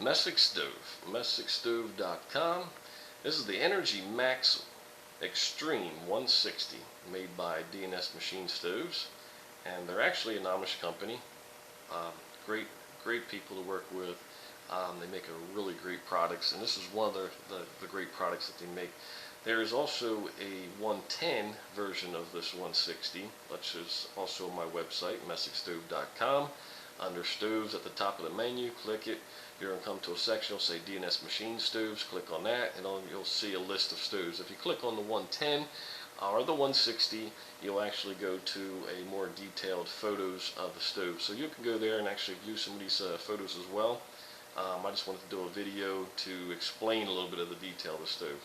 MessickStove, MessickStove.com. This is the EnergyMAX Extreme 160 made by D&S Machine Stoves, and they're actually an Amish company. Great people to work with. They make a really great products, and this is one of the great products that they make. There is also a 110 version of this 160, which is also on my website, MessickStove.com. Under Stoves at the top of the menu, click it. You're going to come to a section, it'll say D&S Machine Stoves. Click on that, and you'll see a list of stoves. If you click on the 110 or the 160, you'll actually go to a more detailed photos of the stove. So you can go there and actually view some of these photos as well. I just wanted to do a video to explain a little bit of the detail of the stove.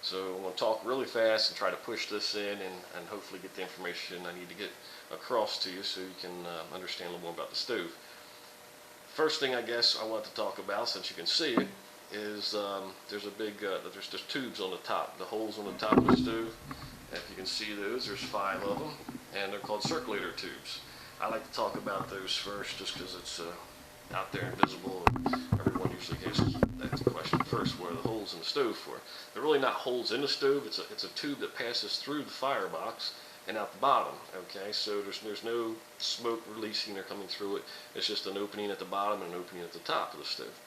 So I'm going to talk really fast and try to push this in and hopefully get the information I need to get across to you so you can understand a little more about the stove. First thing I guess I want to talk about, since you can see it, is there's a big, there's just tubes on the top, the holes on the top of the stove. And if you can see those, there's 5 of them, and they're called circulator tubes. I like to talk about those first just because it's out there and visible. Everyone usually asks that question first: what are the holes in the stove for? They're really not holes in the stove. It's a tube that passes through the firebox and out the bottom. Okay, so there's no smoke releasing or coming through it. It's just an opening at the bottom and an opening at the top of the stove.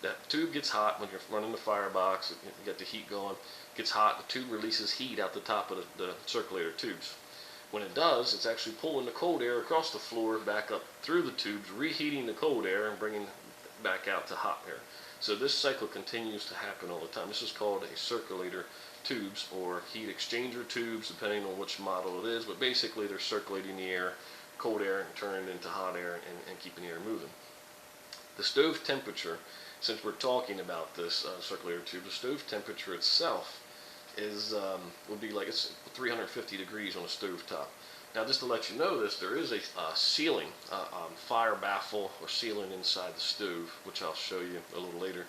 That tube gets hot when you're running the firebox. You get the heat going. It gets hot. The tube releases heat out the top of the circulator tubes. When it does, it's actually pulling the cold air across the floor back up through the tubes, reheating the cold air and bringing back out to hot air. So this cycle continues to happen all the time. This is called a circulator tubes or heat exchanger tubes, depending on which model it is. But basically, they're circulating the air, cold air, and turning it into hot air and keeping the air moving. The stove temperature, since we're talking about this circulator tube, the stove temperature itself is would be like it's 350 degrees on a stove top. Now, just to let you know this, there is a ceiling, fire baffle or ceiling inside the stove, which I'll show you a little later.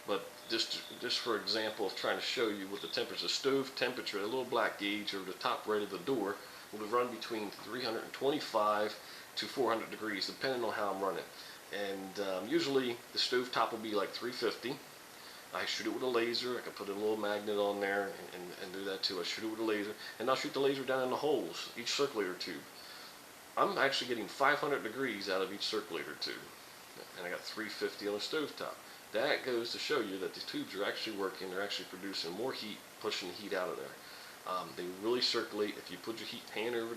But just for example of trying to show you what the temperature, the stove temperature, a little black gauge over the top right of the door will run between 325 to 400 degrees, depending on how I'm running. And usually the stove top will be like 350. I shoot it with a laser. I can put a little magnet on there and do that too. I shoot it with a laser, and I'll shoot the laser down in the holes, each circulator tube. I'm actually getting 500 degrees out of each circulator tube, and I got 350 on the stove top. That goes to show you that these tubes are actually working. They're actually producing more heat, pushing the heat out of there. They really circulate. If you put your hand over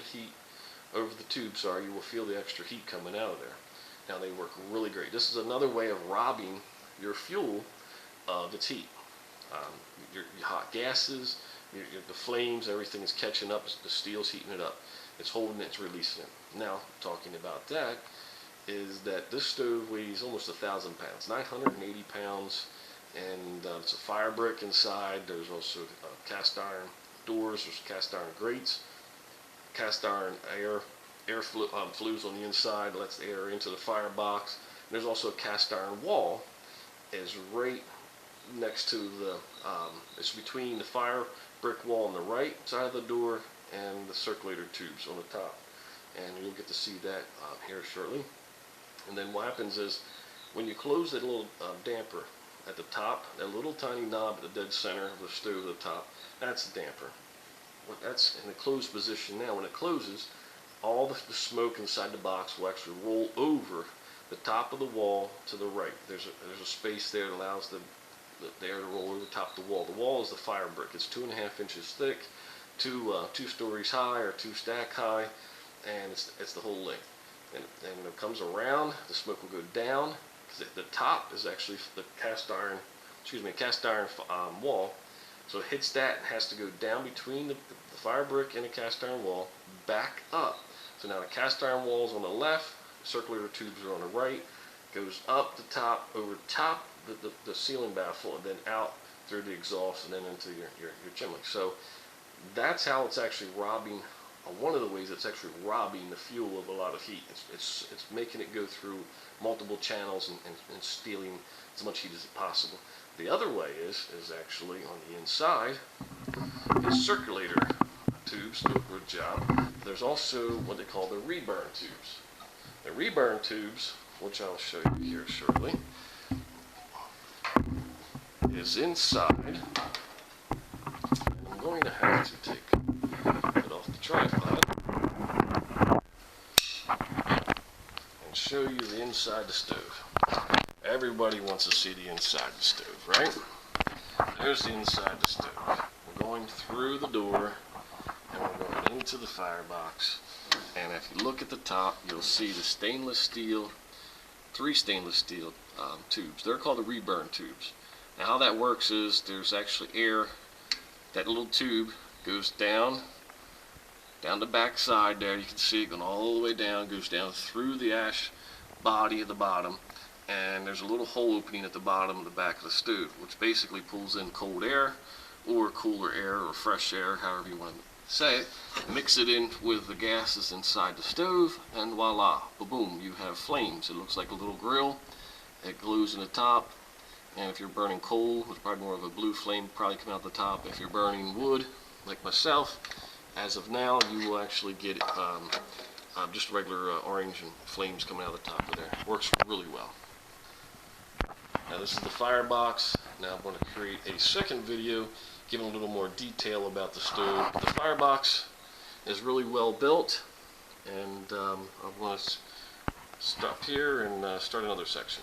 the tube, you will feel the extra heat coming out of there. Now, they work really great. This is another way of robbing your fuel of its heat. Your hot gases, the flames, everything is catching up. The steel's heating it up. It's holding it, it's releasing it. Now, talking about that, is that this stove weighs almost 1,000 pounds, 980 pounds, and it's a fire brick inside. There's also cast iron doors, there's cast iron grates, cast iron air flues on the inside, lets the air into the firebox. There's also a cast iron wall, is right next to the, it's between the fire brick wall on the right side of the door and the circulator tubes on the top. And you'll get to see that here shortly. And then what happens is, when you close that little damper at the top, that little tiny knob at the dead center of the stove at the top, that's the damper. That's in the closed position now. When it closes, all the smoke inside the box will actually roll over the top of the wall to the right. There's a space there that allows the air to roll over the top of the wall. The wall is the fire brick. It's 2.5 inches thick, two stories high or 2 stack high, and it's the whole length. And when it comes around, the smoke will go down, because the top is actually the cast iron wall. So it hits that and has to go down between the fire brick and the cast iron wall, back up. So now the cast iron wall is on the left, the circulator tubes are on the right, goes up the top, over top the ceiling baffle, and then out through the exhaust and then into your chimney. So that's how it's actually robbing. One of the ways it's actually robbing the fuel of a lot of heat. It's making it go through multiple channels and stealing as much heat as possible. The other way is actually on the inside is circulator tubes do a good job. There's also what they call the reburn tubes. The reburn tubes, which I'll show you here shortly, is inside. I'm going to have to take it off the tripod and show you the inside the stove. Everybody wants to see the inside the stove, right? There's the inside the stove. We're going through the door and we're going into the firebox. And if you look at the top, you'll see the stainless steel, 3 stainless steel tubes. They're called the reburn tubes. Now how that works is there's actually air. That little tube goes down the back side there. You can see it going all the way down, goes down through the ash body at the bottom. And there's a little hole opening at the bottom of the back of the stove, which basically pulls in cold air or cooler air or fresh air, however you want to say it. Mix it in with the gases inside the stove, and voila, boom, you have flames. It looks like a little grill. It glues in the top, and if you're burning coal, it's probably more of a blue flame probably come out the top. If you're burning wood, like myself, as of now, you will actually get just regular orange and flames coming out of the top of there. Works really well. Now this is the firebox. Now I'm going to create a second video giving a little more detail about the stove. The firebox is really well built, and I'm going to stop here and start another section.